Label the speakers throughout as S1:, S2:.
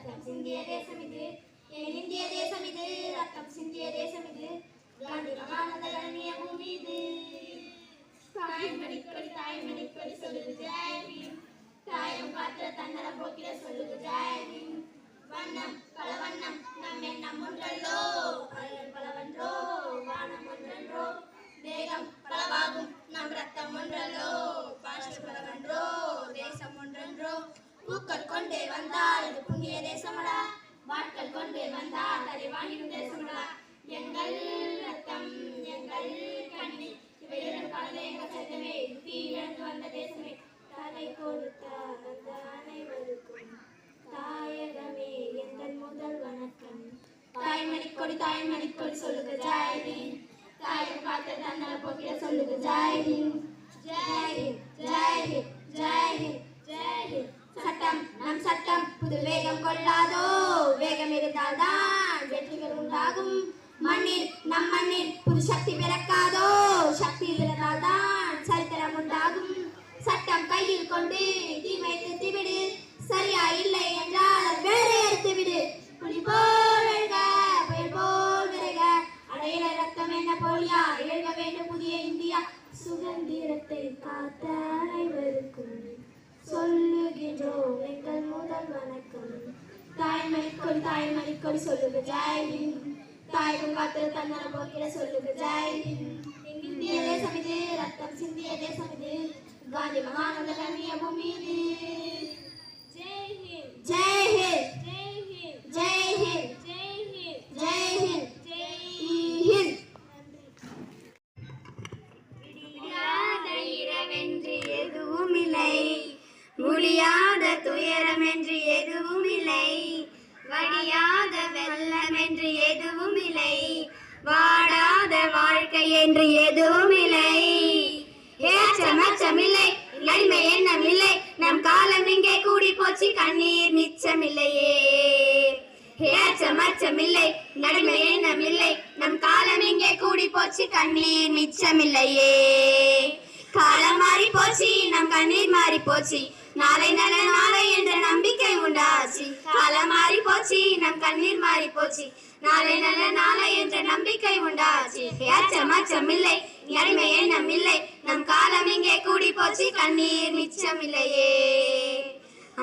S1: ரத்தம் சிந்திய தேசம் இது, என் இந்திய தேசம் இது, ரத்தம் சிந்திய தேசம் இது, காந்தி மகானந்த கண்ணிய பூமி இது. தாய்மணிக்கொடி சொல்லுது ஜெய் பீம், தாயம் காத்திர தன்னலம் போக்கிட சொல்லுது ஜெய் பீம். வண்ணம் பல வண்ணம் நம் எண்ணம் ஒன்றல்லோ, அலைகள் பலவன்றோ, வானம் ஒன்றன்றோ, தேகம் பலவாகும் நம் ரத்தம் ஒன்றல்லோ, பாஷை பலவன்றோ, தேசம் ஒன்றன்றோ. பூக்கள் கொண்டே வந்தால் இது புண்ணிய தேசமடா, வாட்கள் கொண்டே வந்தால் அதை வாங்கிடும் தேசமடா. எங்கள் ரத்தம் எங்கள் கண்ணீர் இவையிடம் கலந்த எங்கள் சத்தமே, தீ இழந்து வந்த தேசமே, தலை கொடுத்தார் அந்த அனைவருக்கும் தாயகமே எங்கள் முதல் வணக்கம். தாய்மணிக்கொடி சொல்லுக ஜெய் பீம், தாயம் காத்த தன்னல போக்கிட சொல்லுக ஜெய் பீம். ஜெய் ஹிந்த் ஜெய் ஹிந்த் ஜெய் ஹிந்த் ஜெய் ஹிந்த். சட்டம் நம் சட்டம் புது வேகம் கொள்ளாதோ, வேகம் இருந்தால்தான் வெற்றிகள் உண்டாகும். மண்ணில் நம் மண்ணில் புது சக்தி பிறக்காதோ, சக்தி பிறந்தால்தான் சரித்திரம் உண்டாகும். சட்டம் கையில் கொண்டு தீமை திருத்திவிடு, சரியா இல்லை என்றால் அது வேலை எடுத்துவிடு. புலி போல் எழுக புயல் போல் விரைக, அடையில ரத்தம் என்ன போலியா, எழுக வேண்டும் புதிய இந்தியா. சுதந்திரத்தை காத்த அனைவருக்கும் சொல்லுகின்றோம் எங்கள் முதல் வணக்கம். தாய்மணிக்கொடி சொல்லுக ஜெய் பீம், தாயகம் காத்திர தன்னலம் போக்கிட சொல்லுக ஜெய் பீம். இந்திய தேசம் இது, ரத்தம் சிந்திய தேசம் இது, காந்தி மகானந்த கண்ணிய பூமி இது. ஜெய் ஹிந்த் ஜெய் ஹிந்த் ஜெய் ஹிந்த் ஜெய் ஹிந்த் ஜெய் ஹிந்த் ஜெய் ஹிந்த். விடியாத இரவென்று எதுவும் இல்லை, முடியாத துயரம் என்று எதுவும் இல்லை, வடியாத வெள்ளம் என்று எதுவும் இல்லை, வாடாத வாழ்க்கை என்று எதுவும் இல்லை. ஏற்றமற்றமில்லை நன்மை எண்ணமில்லை, நம் காலம் இங்கே கூடி போச்சு கண்ணீர் மிச்சமில்லையே. ஏற்றமற்றமில்லை நன்மை எண்ணமில்லை, நம் காலம் இங்கே கூடி போச்சு கண்ணீர் மிச்சமில்லையே. காலம் மாறி போச்சு நம் கண்ணீர் மாறி போச்சு, நாளை நல்ல நாளை என்ற நம்பிக்கை உண்டாச்சு. காலம் மாறி போச்சு நம் கண்ணீர் மாறி போச்சு, நாளை நல்ல நாளை என்ற நம்பிக்கை உண்டாச்சு. ஏற்றமற்றமில்லை நன்மை எண்ணமில்லை, நம் காலம் இங்கே கூடி போச்சு கண்ணீர் மிச்சமில்லையே.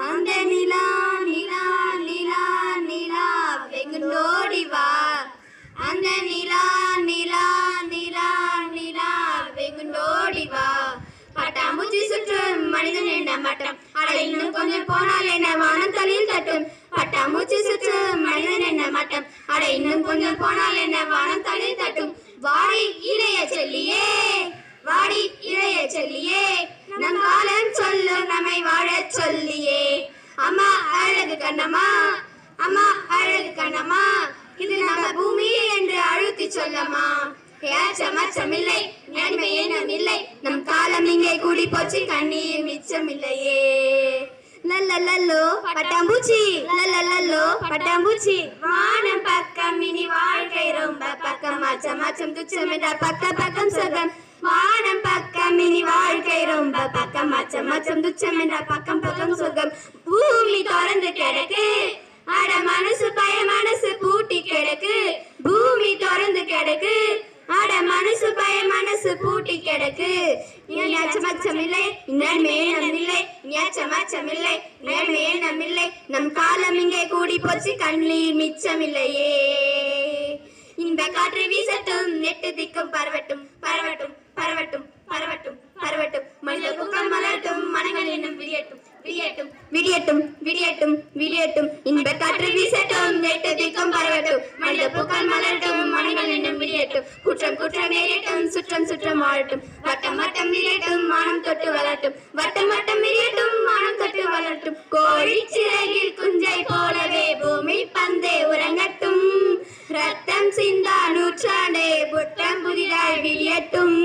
S1: அந்த நிலா நிலா நிலா நிலா வெகுண்டோடி வா, அந்த நிலா நிலா நிலா நிலா வெகுண்டோடி வா. பட்டாம்பூச்சி சுற்றும் மனிதன் என்ன மட்டம், அட இன்னும் கொஞ்சம் போனால் என்ன வானம் தலையில் தட்டும். பட்டாம்பூச்சி சுற்றும் மனிதன் என்ன மட்டம், அட இன்னும் கொஞ்சம் போனால் என்ன வானம் தலையில் தட்டும். வாடி இளைய செல்லியே வாடி இளைய செல்லியே, நம் காலம் சொல்லும் நம்மை வாழச் சொல்லியே. அம்மா அழகு கண்ணம்மா அம்மா அழகு கண்ணம்மா, இது நம்ம பூமி என்று அழுத்தி சொல்லம்மா. ஏற்றமற்றமில்லை நன்மை எண்ணமில்லை, நம் காலம் இங்கே கூடி போச்சு கண்ணீர் மிச்சமில்லையே. லல்லல்லோ பட்டாம்பூச்சி லல்லல்லோ பட்டாம்பூச்சி, வானம் பக்கம் இனி வாழ்க்கை ரொம்ப பக்கம், மாச்சம் மாச்சம் துச்சம் என்ற பக்க பக்கம் சுகம். வானம் பக்கம் இனி வாழ்க்கை ரொம்ப பக்கம், மாச்சம் மாச்சம் துச்சம் என்ற பக்கம் பக்கம் சுகம். பூமி திறந்து கிடக்கு, அட மனசு பய மனசு பூட்டி கிடக்கு. பூமி திறந்து கிடக்கு, அட மனசு பய மனசு பூட்டி கிடக்கு. ஏற்றமற்றமில்லை நன்மை எண்ணமில்லை, ஏற்றமற்றமில்லை நன்மை எண்ணமில்லை, நம் காலம் இங்கே கூடி போச்சு கண்ணீர் மிச்சமில்லையே. இந்த காற்று வீசட்டும் எட்டு திக்கும் பரவட்டும் பரவட்டும் பரவட்டும் பரவட்டும் பரவட்டும், மனித பூக்கள் மலரட்டும் மனங்கள் இன்னும் விடியட்டும் விடியட்டும் விடியட்டும் விடியட்டும் விடியட்டும். இந்த காற்று வீசட்டும் எட்டு திக்கும் பரவட்டும், மனித பூக்கள் மலரட்டும் மனங்கள் இன்னும் விடியட்டும். குற்றம் குற்றம் ஏறட்டும் சுற்றம் சுற்றம் வாழட்டும், வட்டம் வட்டம் விரியட்டும் மானம் தொட்டு வளரட்டும், வட்டம் வட்டம் விரியட்டும் மானம் தொட்டு வளரட்டும். கோழி சிறகில் குஞ்சை போலவே பூமி பந்தே உறங்கட்டும், ரத்தம் சிந்தா நூற்றாண்டே புத்தம் புதிதாய் விரியட்டும்.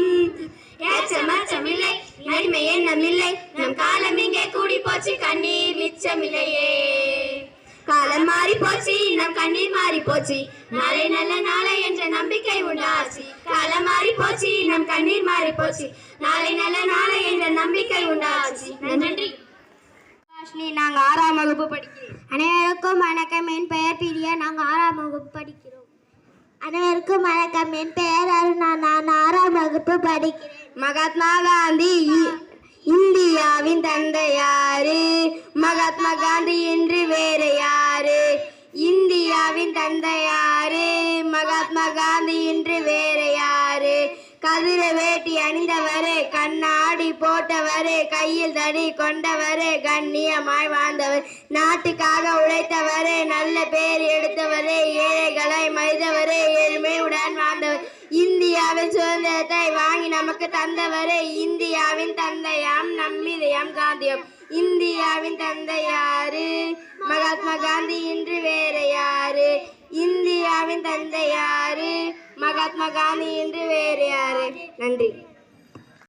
S1: ஏற்றமற்றமில்லை நன்மை எண்ணமில்லை, நம் காலம் இங்கே கூடி போச்சு கண்ணீர் மிச்சமில்லையே. காலம் மாறி போச்சு நம் கண்ணீர் மாறி போச்சு, நாளை நல்ல நாளை என்ற நம்பிக்கை உண்டாச்சு. காலம் மாறி போச்சு நம் கண்ணீர் மாறி போச்சு, நாளை நல்ல நாளை என்ற நம்பிக்கை உண்டாச்சு. நன்றி. சுபாஷினி, நாங்கள் 6ஆம் வகுப்பு படிக்கிறோம்.
S2: அனைவருக்கும் வணக்கம். என் பெயர் பிரியா. நாங்கள் 6ஆம் வகுப்பு படிக்கிறோம். அனைவருக்கும் வணக்கம். என் பெயர் அருணா. நான் 6ஆம் வகுப்பு படிக்கிறேன்.
S1: மகாத்மா காந்தி இந்தியாவின் தந்தை யாரு? மகாத்மா காந்தி என்று வேறு யாரு? இந்தியாவின் தந்தை யாரு? மகாத்மா காந்தி என்று வேறு யாரு? கதிர வேட்டி அணிந்தவரே, கண்ணாடி போட்டவரே, கையில் தடி கொண்டவரே, கண்ணியமாய் வாழ்ந்தவர், நாட்டுக்காக உழைத்தவரே, நல்ல பேர் எடுத்தவரே, ஏழைகளை மனிதவரே, ஏழ்மையுடன் வாழ்ந்தவர், இந்தியாவின் சுதந்திரத்தை வாங்கி நமக்கு தந்தவரே, இந்தியாவின் தந்தையாம் நம்மிதயம் காந்தியம். இந்தியாவின் தந்தை யாரு? மகாத்மா காந்தி என்று வேறு யாரு? இந்தியாவின் தந்தை யாரு? மகாத்மா காந்தி என்று வேறு யாரு? நன்றி.